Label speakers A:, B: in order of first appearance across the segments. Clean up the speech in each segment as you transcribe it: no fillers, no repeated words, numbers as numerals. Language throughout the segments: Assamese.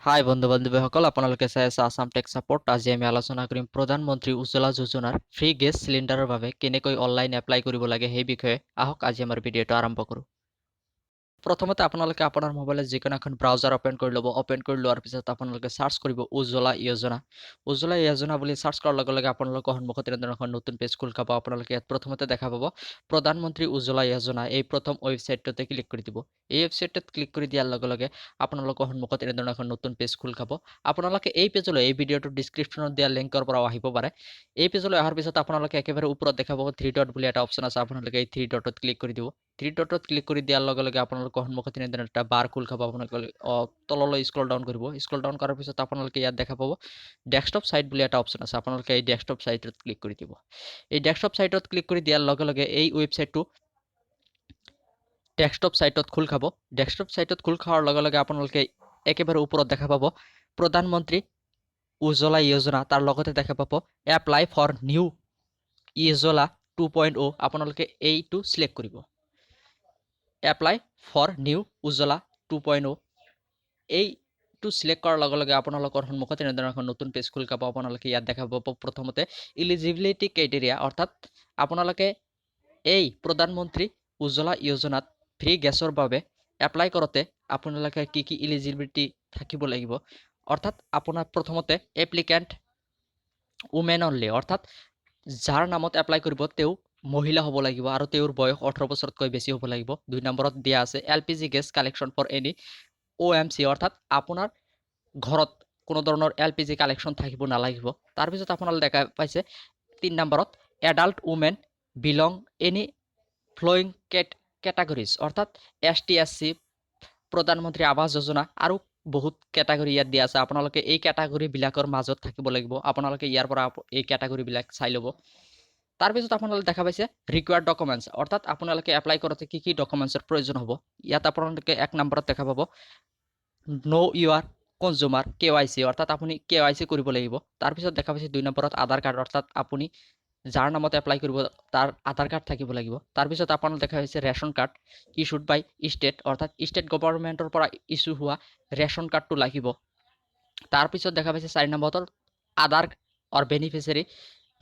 A: হাই বন্ধু বান্ধৱীসকল, আপোনালোকে চাই আছে আসাম টেক সাপোৰ্ট। আজি আমি আলোচনা কৰিম প্ৰধানমন্ত্ৰী উজ্জ্বলা যোজনাৰ ফ্ৰী গেছ চিলিণ্ডাৰৰ বাবে কেনেকৈ অনলাইন এপ্লাই কৰিব লাগে সেই বিষয়ে আহক আজি আমাৰ ভিডিঅ'টো আৰম্ভ কৰোঁ। প্ৰথমতে আপোনালোকে আপোনাৰ মোবাইলত যিকোনো এখন ব্ৰাউজাৰ অপেন কৰি ল'ব। অপেন কৰি লোৱাৰ পিছত আপোনালোকে চাৰ্চ কৰিব উজ্জ্বলা য়োজনা। উজ্জ্বলা য়োজনা বুলি চাৰ্চ কৰাৰ লগে লগে আপোনালোকৰ সন্মুখত এনেধৰণৰ এখন নতুন পেজ খোল খাব। আপোনালোকে ইয়াত প্ৰথমতে দেখা পাব প্ৰধানমন্ত্ৰী উজ্জ্বলা য়োজনা। এই প্ৰথম ৱেবছাইটটোতে ক্লিক কৰি দিব। এই ৱেবছাইটটোত ক্লিক কৰি দিয়াৰ লগে লগে আপোনালোকৰ সন্মুখত এনেধৰণৰ এখন নতুন পেজ খোল খাব। আপোনালোকে এই পেজলৈ এই ভিডিঅ'টোৰ ডিছক্ৰিপশ্যনত দিয়া লিংকৰ পৰাও আহিব পাৰে। এই পেজলৈ অহাৰ পিছত আপোনালোকে একেবাৰে ওপৰত দেখা পাব 3 ডট বুলি এটা অপশ্যন আছে। আপোনালোকে এই 3 ডটত ক্লিক কৰি দিব। 3 ডটত ক্লিক কৰি দিয়াৰ লগে লগে আপোনালোকৰ সন্মুখত এনেধৰণৰ এটা বাৰ খোল খাব। আপোনালোকে তললৈ স্ক্ৰল ডাউন কৰিব। স্ক্ৰল ডাউন কৰাৰ পিছত আপোনালোকে ইয়াত দেখা পাব ডেস্কটপ সাইট বুলি এটা অপশ্যন আছে। আপোনালোকে এই ডেস্কটপ সাইটত ক্লিক কৰি দিব। এই ডেস্কটপ সাইটত ক্লিক কৰি দিয়াৰ লগে লগে এই ৱেবছাইটটো ডেস্কটপ সাইটত খোল খাব। ডেস্কটপ সাইটত খোল খোৱাৰ লগে লগে আপোনালোকে একেবাৰে ওপৰত দেখা পাব প্ৰধানমন্ত্ৰী উজ্জ্বলা য়োজনা। তাৰ লগতে দেখা পাব এপ্লাই ফৰ নিউ উজ্জ্বলা 2.0। আপোনালোকে এইটো সিলেক্ট কৰিব। এপ্লাই ফৰ নিউ উজ্জ্বলা 2.0 এইটো সিলেক্ট কৰাৰ লগে লগে আপোনালোকৰ সন্মুখত এনেধৰণৰ এখন নতুন পেজ খোল খাব। আপোনালোকে ইয়াত দেখা পাব প্ৰথমতে ইলিজিবিলিটি ক্ৰাইটেৰিয়া, অৰ্থাৎ আপোনালোকে এই প্ৰধানমন্ত্ৰী উজ্জ্বলা য়োজনাত ফ্ৰী গেছৰ বাবে এপ্লাই কৰোঁতে আপোনালোকে কি কি ইলিজিবিলিটি থাকিব লাগিব। অৰ্থাৎ আপোনাৰ প্ৰথমতে এপ্লিকেণ্ট উমেন অনলি, অৰ্থাৎ যাৰ নামত এপ্লাই কৰিব তেওঁ মহিলা হ'ব লাগিব আৰু তেওঁৰ বয়স 18 বছৰতকৈ বেছি হ'ব লাগিব। 2 নম্বৰত দিয়া আছে LPG gas collection for any OMC, অৰ্থাৎ আপোনাৰ ঘৰত কোনো ধৰণৰ LPG কালেকশ্যন থাকিব নালাগিব। তাৰপিছত আপোনালোকে দেখা পাইছে 3 নম্বৰত adult women belong any following categories, অৰ্থাৎ ST SC, প্ৰধানমন্ত্ৰী আৱাস যোজনা আৰু বহুত কেটাগৰী ইয়াত দিয়া আছে। আপোনালোকে এই কেটাগৰীবিলাকৰ মাজত থাকিব লাগিব। আপোনালোকে ইয়াৰ পৰা এই কেটাগৰীবিলাক চাই ল'ব। তাৰপিছত আপোনালোকে দেখা পাইছে ৰিকুৱাৰ্ড ডকুমেণ্টছ, অৰ্থাৎ আপোনালোকে এপ্লাই কৰোঁতে কি কি ডকুমেণ্টছৰ প্ৰয়োজন হ'ব। ইয়াত আপোনালোকে 1 নম্বৰত দেখা পাব নো ইউআৰ কনজিউমাৰ KYC, অৰ্থাৎ আপুনি KYC কৰিব লাগিব। তাৰপিছত দেখা পাইছে 2 নম্বৰত আধাৰ কাৰ্ড, অৰ্থাৎ আপুনি যাৰ নামত এপ্লাই কৰিব তাৰ আধাৰ কাৰ্ড থাকিব লাগিব। তাৰপিছত আপোনালোকে দেখা পাইছে ৰেচন কাৰ্ড ইছ্যুড বাই ষ্টেট, অৰ্থাৎ ষ্টেট গভৰ্ণমেণ্টৰ পৰা ইছ্যু হোৱা ৰেচন কাৰ্ডটো লাগিব। তাৰপিছত দেখা পাইছে 4 নম্বৰত আধাৰ অৰ বেনিফিচিয়াৰী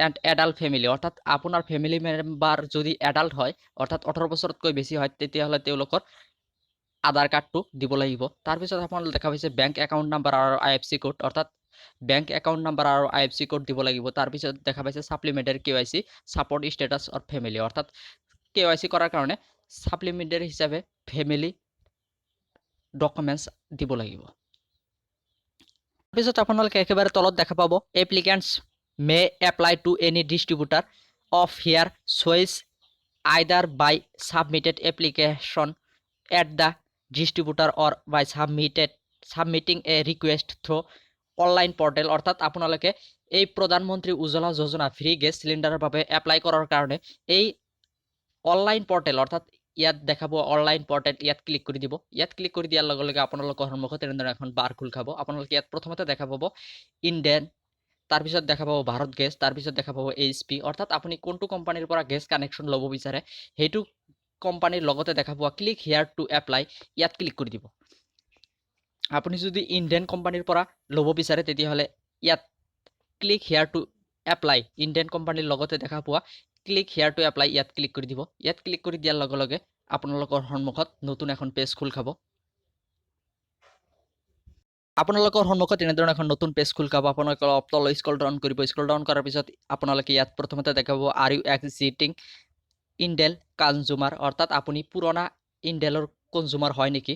A: এণ্ড এডাল্ট ফেমিলি, অৰ্থাৎ আপোনাৰ ফেমিলি মেম্বাৰ যদি এডাল্ট হয়, অৰ্থাৎ 18 বছৰতকৈ বেছি হয়, তেতিয়াহ'লে তেওঁলোকৰ আধাৰ কাৰ্ডটো দিব লাগিব। তাৰপিছত আপোনালোকে দেখা পাইছে বেংক একাউণ্ট নাম্বাৰ আৰু IFC কোড, অৰ্থাৎ বেংক একাউণ্ট নাম্বাৰ আৰু IFC কোড দিব লাগিব। তাৰপিছত দেখা পাইছে ছাপ্লিমেণ্টাৰী KYC ছাপৰ্ট ষ্টেটাছ অৰ ফেমিলি, অৰ্থাৎ KYC কৰাৰ কাৰণে ছাপ্লিমেণ্টাৰী হিচাপে ফেমিলি ডকুমেণ্টছ দিব লাগিব। তাৰপিছত আপোনালোকে একেবাৰে তলত দেখা পাব applicants may apply to any distributor of their choice either by submitted application at the distributor or by submitting a request through online portal, অৰ্থাৎ আপোনালোকে এই প্ৰধানমন্ত্ৰী উজ্জ্বলা যোজনা ফ্ৰী গেছ চিলিণ্ডাৰৰ বাবে এপ্লাই কৰাৰ কাৰণে এই অনলাইন পৰ্টেল, অৰ্থাৎ ইয়াত দেখাব অনলাইন পৰ্টেল, ইয়াত ক্লিক কৰি দিব। ইয়াত ক্লিক কৰি দিয়াৰ লগে লগে আপোনালোকৰ সন্মুখত এনেধৰণৰ এখন বাৰ খোল খাব। আপোনালোকে ইয়াত প্ৰথমতে দেখা পাব ইণ্ডেন, তাৰপিছত দেখা পাব ভাৰত গেছ, তাৰপিছত দেখা পাব HP, অৰ্থাৎ আপুনি কোনটো কোম্পানীৰ পৰা গেছ কানেকশ্যন ল'ব বিচাৰে সেইটো কোম্পানীৰ লগতে দেখা পোৱা ক্লিক হিয়াৰ টু এপ্লাই, ইয়াত ক্লিক কৰি দিব। আপুনি যদি ইণ্ডিয়ান কোম্পানীৰ পৰা ল'ব বিচাৰে তেতিয়াহ'লে ইয়াত click here to apply, Indian কোম্পানীৰ লগতে দেখা পোৱা ক্লিক হিয়াৰ টু এপ্লাই, ইয়াত ক্লিক কৰি দিব। ইয়াত ক্লিক কৰি দিয়াৰ লগে লগে আপোনালোকৰ সন্মুখত নতুন এখন পেজ খোল খাব। আপোনালোকৰ সন্মুখত এনেধৰণৰ এখন নতুন পেজ খোল খাব। আপোনালোকে অলপ তললৈ স্ক্ৰল ডাউন কৰিব। স্ক্ৰল ডাউন কৰাৰ পিছত আপোনালোকে ইয়াত প্ৰথমতে দেখা পাব আৰ ইউ এক্সিষ্টিং ইণ্ডেল কনজিউমাৰ, অৰ্থাৎ আপুনি পুৰণা ইণ্ডেলৰ কনজিউমাৰ হয় নেকি।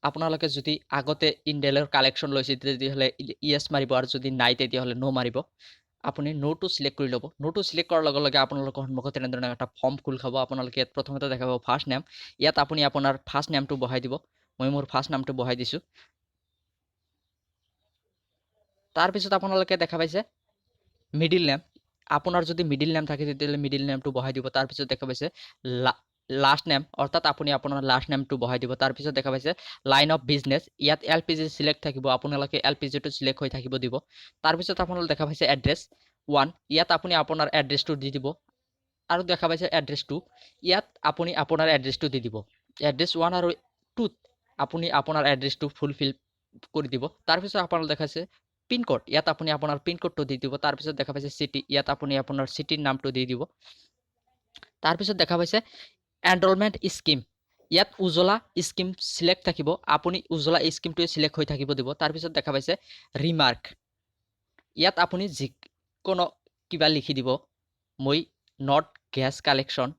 A: আপোনালোকে যদি আগতে ইণ্ডেলৰ কালেকশ্যন লৈছে তেতিয়াহ'লে ইয়েছ মাৰিব, আৰু যদি নাই তেতিয়াহ'লে নো মাৰিব। আপুনি নোটো চিলেক্ট কৰি ল'ব। নোটো চিলেক্ট কৰাৰ লগে লগে আপোনালোকৰ সন্মুখত এনেধৰণৰ এটা ফৰ্ম খোল খাব। আপোনালোকে ইয়াত প্ৰথমতে দেখা পাব ফাৰ্ষ্ট নেম, ইয়াত আপুনি আপোনাৰ ফাৰ্ষ্ট নেমটো বহাই দিব। মই মোৰ ফাৰ্ষ্ট নামটো বহাই দিছোঁ। তাৰপিছত আপোনালোকে দেখা পাইছে মিডিল নেম, আপোনাৰ যদি মিডিল নেম থাকে তেতিয়াহ'লে মিডিল নেমটো বহাই দিব। তাৰপিছত দেখা পাইছে লাষ্ট নেম, অৰ্থাৎ আপুনি আপোনাৰ লাষ্ট নেমটো বহাই দিব। তাৰপিছত দেখা পাইছে লাইন অফ বিজনেছ, ইয়াত LPG চিলেক্ট থাকিব, আপোনালোকে LPGটো চিলেক্ট হৈ থাকিব দিব। তাৰপিছত আপোনালোকে দেখা পাইছে এড্ৰেছ 1, ইয়াত আপুনি আপোনাৰ এড্ৰেছটো দি দিব। আৰু দেখা পাইছে এড্ৰেছ 2, ইয়াত আপুনি আপোনাৰ এড্ৰেছটো দি দিব। এড্ৰেছ 1 আৰু 2ত আপুনি আপোনাৰ এড্ৰেছটো ফুলফিল কৰি দিব। তাৰপিছত আপোনালোকে দেখাইছে পিনক'ড, ইয়াত আপুনি আপোনাৰ পিনক'ডটো দি দিব। তাৰপিছত দেখা পাইছে চিটি, ইয়াত আপুনি আপোনাৰ চিটিৰ নামটো দি দিব। তাৰপিছত দেখা পাইছে এনৰলমেণ্ট স্কিম, ইয়াত উজ্বলা স্কিম চিলেক্ট থাকিব, আপুনি উজ্বলা স্কিমটোৱে চিলেক্ট হৈ থাকিব দিব। তাৰপিছত দেখা পাইছে ৰিমাৰ্ক, ইয়াত আপুনি যিকোনো কিবা লিখি দিব। মই নট গেছ কানেকশ্যন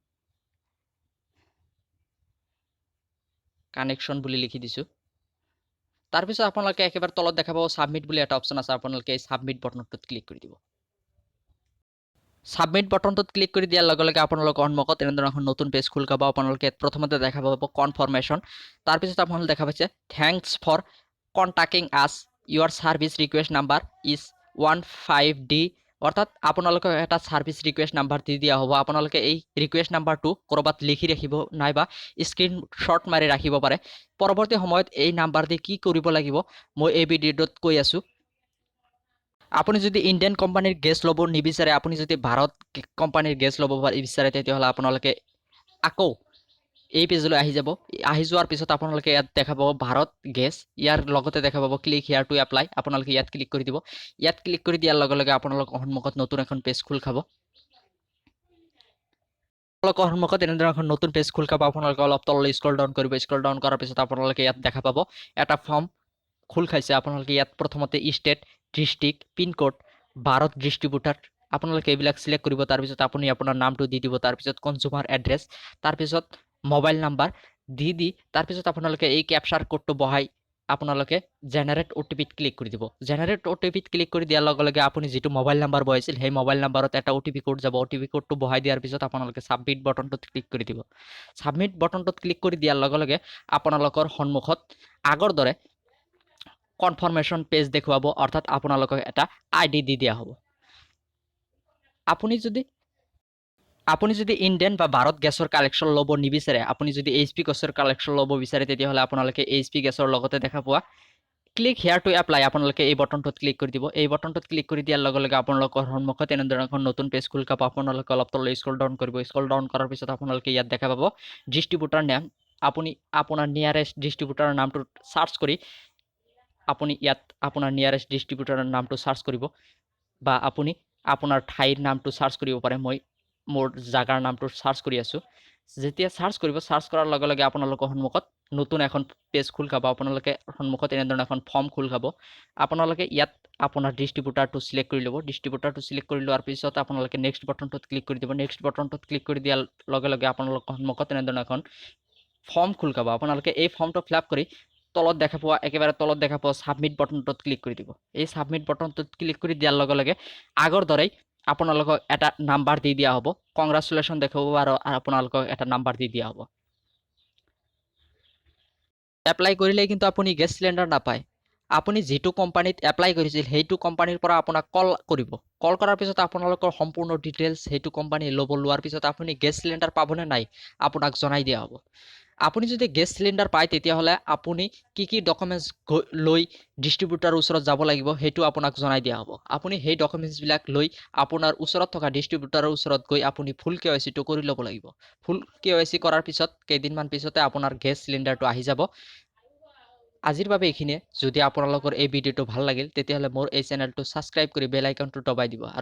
A: বুলি লিখি দিছোঁ। তাৰপিছত আপোনালোকে একেবাৰে তলত দেখা পাব ছাবমিট বুলি এটা অপশ্যন আছে, আপোনালোকে এই ছাবমিট বটনটোত ক্লিক কৰি দিব। ছাবমিট বটনটোত ক্লিক কৰি দিয়াৰ লগে লগে আপোনালোকৰ সন্মুখত এনেধৰণৰ এখন নতুন পেজ খোল খাব। আপোনালোকে প্ৰথমতে দেখা পাব কনফাৰ্মেশ্যন, তাৰপিছত আপোনালোকে দেখা পাইছে thanks for contacting us, your service request number is 15D, অৰ্থাৎ আপোনালোকক এটা ছাৰ্ভিচ ৰিকুৱেষ্ট নাম্বাৰ দি দিয়া হ'ব। আপোনালোকে এই ৰিকুৱেষ্ট নাম্বাৰটো ক'ৰবাত লিখি ৰাখিব নাইবা স্ক্ৰীনশ্বট মাৰি ৰাখিব পাৰে। পৰৱৰ্তী সময়ত এই নাম্বাৰ দি কি কৰিব লাগিব মই এই ভিডিঅ'টোত কৈ আছোঁ। আপুনি যদি ইণ্ডিয়ান কোম্পানীৰ গেছ ল'ব নিবিচাৰে, আপুনি যদি ভাৰত কোম্পানীৰ গেছ ল'ব বিচাৰে, তেতিয়াহ'লে আপোনালোকে আকৌ এই পেজলৈ আহি যাব। আহি যোৱাৰ পিছত আপোনালোকে ইয়াত দেখা পাব ভাৰত গেছ, ইয়াৰ লগতে দেখা পাব ক্লিক হিয়াৰ টু এপ্লাই, আপোনালোকে ইয়াত ক্লিক কৰি দিব। ইয়াত ক্লিক কৰি দিয়াৰ লগে লগে আপোনালোকৰ সন্মুখত নতুন এখন পেজ খোল খাব। আপোনালোকৰ সন্মুখত এনেধৰণৰ এখন নতুন পেজ খোল খাব। আপোনালোকে অলপ তললৈ স্ক্ৰল ডাউন কৰিব। স্ক্ৰল ডাউন কৰাৰ পিছত আপোনালোকে ইয়াত দেখা পাব এটা ফৰ্ম খোল খাইছে। আপোনালোকে ইয়াত প্ৰথমতে state, district, pincode, Bharat distributor, আপোনালোকে এইবিলাক চিলেক্ট কৰিব। তাৰপিছত আপুনি আপোনাৰ নামটো দি দিব। তাৰপিছত কনজিউমাৰ এড্ৰেছ, তাৰপিছত মোবাইল নাম্বাৰ দি তাৰপিছত আপোনালোকে এই কেপচাৰ কোডটো বহাই আপোনালোকে জেনেৰেট OTPত ক্লিক কৰি দিব। জেনেৰেট OTPত ক্লিক কৰি দিয়াৰ লগে লগে আপুনি যিটো মোবাইল নাম্বাৰ বহাইছিল, সেই মোবাইল নাম্বাৰত এটা OTP কোড যাব। OTP কোডটো বহাই দিয়াৰ পিছত আপোনালোকে ছাবমিট বটনটোত ক্লিক কৰি দিব। ছাবমিট বটনটোত ক্লিক কৰি দিয়াৰ লগে লগে আপোনালোকৰ সন্মুখত আগৰ দৰে কনফাৰ্মেশ্যন পেজ দেখুৱাব, অৰ্থাৎ আপোনালোকক এটা ID দি দিয়া হ'ব। আপুনি যদি ইণ্ডিয়ান বা ভাৰত গেছৰ কালেকশ্যন ল'ব নিবিচাৰে, আপুনি যদি HP গেছৰ কালেকশ্যন ল'ব বিচাৰে, তেতিয়াহ'লে আপোনালোকে HP গেছৰ লগতে দেখা পোৱা ক্লিক হিয়াৰ টু এপ্লাই, আপোনালোকে এই বটনটোত ক্লিক কৰি দিব। এই বটনটোত ক্লিক কৰি দিয়াৰ লগে লগে আপোনালোকৰ সন্মুখত এনেধৰণৰ এখন নতুন পেজ খোল খাব। আপোনালোকে অলপ তললৈ স্ক্ৰল ডাউন কৰিব। স্ক্ৰল ডাউন কৰাৰ পিছত আপোনালোকে ইয়াত দেখা পাব ডিষ্ট্ৰিবিউটাৰ নেম, আপুনি আপোনাৰ নিয়াৰেষ্ট ডিষ্ট্ৰিবিউটাৰৰ নামটো চাৰ্চ কৰি আপুনি ইয়াত আপোনাৰ নিয়াৰেষ্ট ডিষ্ট্ৰিবিউটাৰৰ নামটো চাৰ্চ কৰিব, বা আপুনি আপোনাৰ ঠাইৰ নামটো চাৰ্চ কৰিব পাৰে। মই মোৰ জাগাৰ নামটো চাৰ্চ কৰি আছোঁ। যেতিয়া চাৰ্চ কৰিব, চাৰ্চ কৰাৰ লগে লগে আপোনালোকৰ সন্মুখত নতুন এখন পেজ খোল খাব। আপোনালোকে সন্মুখত এনেধৰণৰ এখন ফৰ্ম খোল খাব। আপোনালোকে ইয়াত আপোনাৰ ডিষ্ট্ৰিবিউটাৰটো চিলেক্ট কৰি ল'ব। ডিষ্ট্ৰিবিউটাৰটো চিলেক্ট কৰি লোৱাৰ পিছত আপোনালোকে নেক্সট বটনটোত ক্লিক কৰি দিব। নেক্সট বটনটোত ক্লিক কৰি দিয়াৰ লগে লগে আপোনালোকৰ সন্মুখত এনেধৰণৰ এখন ফৰ্ম খোল খাব। আপোনালোকে এই ফৰ্মটো ফিল আপ কৰি একেবাৰে তলত দেখা পোৱা ছাবমিট বটনটোত ক্লিক কৰি দিব। এই ছাবমিট বটনটোত ক্লিক কৰি দিয়াৰ লগে লগে আগৰ দৰেই আপোনালোকক এটা নাম্বাৰ দি দিয়া হ'ব। কংগ্ৰাচুলেশ্যন দেখাব আৰু আপোনালোকক এটা নাম্বাৰ দি দিয়া হ'ব। এপ্লাই কৰিলেই কিন্তু আপুনি গেছ চিলিণ্ডাৰ নাপায়। আপুনি যিটো কোম্পানীত এপ্লাই কৰিছিল, সেইটো কোম্পানীৰ পৰা আপোনাক কল কৰিব। কল কৰাৰ পিছত আপোনালোকৰ সম্পূৰ্ণ ডিটেইলছ সেইটো কোম্পানী লোৱাৰ পিছত আপুনি গেছ চিলিণ্ডাৰ পাবনে নাই আপোনাক জনাই দিয়া হ'ব। আপুনি যদি গেছ চিলিণ্ডাৰ পায়, তেতিয়াহ'লে আপুনি কি ডকুমেণ্টছ লৈ ডিষ্ট্ৰিবিউটাৰৰ ওচৰত যাব লাগিব, সেইটো আপোনাক জনাই দিয়া হ'ব। আপুনি সেই ডকুমেণ্টছবিলাক লৈ আপোনাৰ ওচৰত থকা ডিষ্ট্ৰিবিউটাৰৰ ওচৰত গৈ আপুনি ফুল KYCটো কৰি ল'ব লাগিব। ফুল KYC কৰাৰ পিছত কেইদিনমান পিছতে আপোনাৰ গেছ চিলিণ্ডাৰটো আহি যাব। আজিৰ বাবে এইখিনিয়ে। যদি আপোনালোকৰ এই ভিডিঅ'টো ভাল লাগিল, তেতিয়াহ'লে মোৰ এই চেনেলটো ছাবস্ক্ৰাইব কৰি বেল আইকনটো দবাই দিব।